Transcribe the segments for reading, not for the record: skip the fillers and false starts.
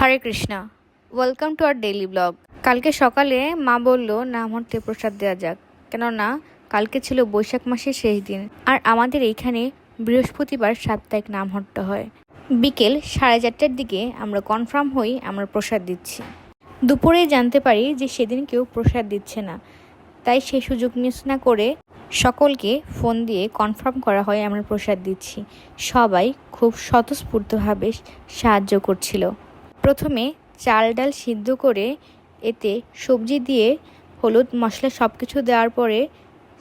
Hare Krishna, welcome to our daily blog. কালকে সকালে মা বলল নাম হট্টে প্রসাদ দেওয়া যাক, কেননা কালকে ছিল বৈশাখ মাসের শেষ দিন আর আমাদের এইখানে বৃহস্পতিবার সাপ্তাহিক নাম হট্ট হয়। বিকেল 4:30টার দিকে আমরা কনফার্ম হই আমরা প্রসাদ দিচ্ছি। দুপুরে জানতে পারি যে সেদিন কেউ প্রসাদ দিচ্ছে না, তাই সে সুযোগ মিস না করে সকলকে ফোন দিয়ে কনফার্ম করা হয় আমরা প্রসাদ দিচ্ছি। সবাই খুব স্বতঃস্ফূর্তভাবে সাহায্য করছিল। প্রথমে চাল ডাল সিদ্ধ করে এতে সবজি দিয়ে হলুদ মশলা সব কিছু দেওয়ার পরে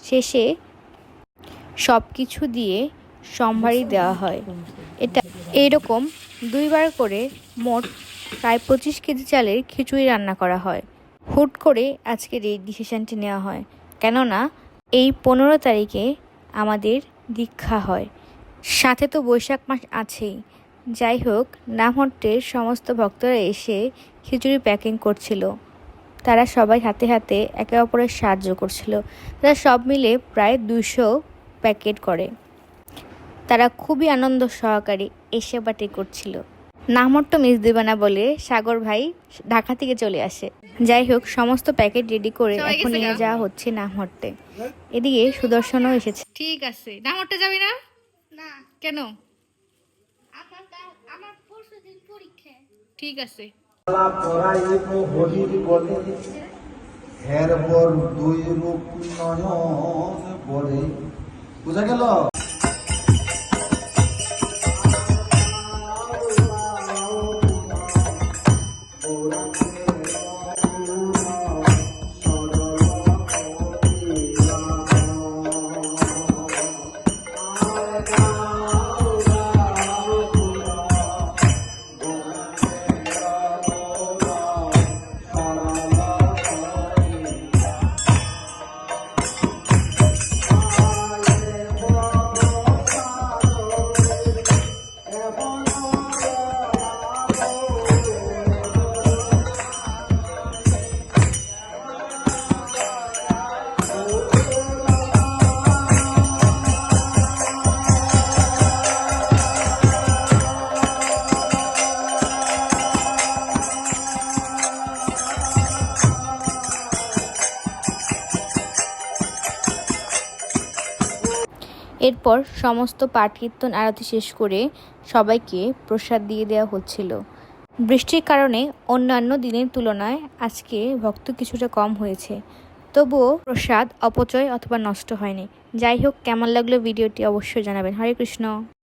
শেষে সব কিছু দিয়ে সম্ভারি দেওয়া হয়। এটা এইরকম 2বার করে মোট প্রায় 25 কেজি চালের খিচুড়ি রান্না করা হয়। হুট করে আজকের এই ডিসিশনটি নেওয়া হয়, কেননা এই 15 তারিখে আমাদের দীক্ষা হয়, সাথে তো বৈশাখ মাস আছেই। যাই হোক, নামহট্টের সমস্ত ভক্তরা এসে খিচুড়ি প্যাকিং করছিল। তারা সবাই হাতে হাতে একে অপরের সাহায্য করছিল। তারা সব মিলে প্রায় 200 প্যাকেট করে। তারা খুবই আনন্দ সহকারে এসে বাটি করছিল। নামহট্ট মিস দেবে না বলে সাগর ভাই ঢাকা থেকে চলে আসে। যাই হোক, সমস্ত প্যাকেট রেডি করে এখন নিয়ে যাওয়া হচ্ছে নামহট্টে। এদিকে সুদর্শনও এসেছে। ঠিক আছে, নামহট্টে যাবি না? না, কেন? আমার পরশুদিন পরীক্ষা। ঠিক আছে। পরাইব হরির বলে হের বর দুই রূপ নয়ন বরে। বুঝা গেল? এরপর সমস্ত পাঠ কীর্তন আরতি শেষ করে সবাইকে প্রসাদ দিয়ে দেওয়া হচ্ছিল। বৃষ্টির কারণে অন্যান্য দিনের তুলনায় আজকে ভক্ত কিছুটা কম হয়েছে, তবুও প্রসাদ অপচয় অথবা নষ্ট হয়নি। যাই হোক, কেমন লাগলো ভিডিওটি অবশ্যই জানাবেন। হরে কৃষ্ণ।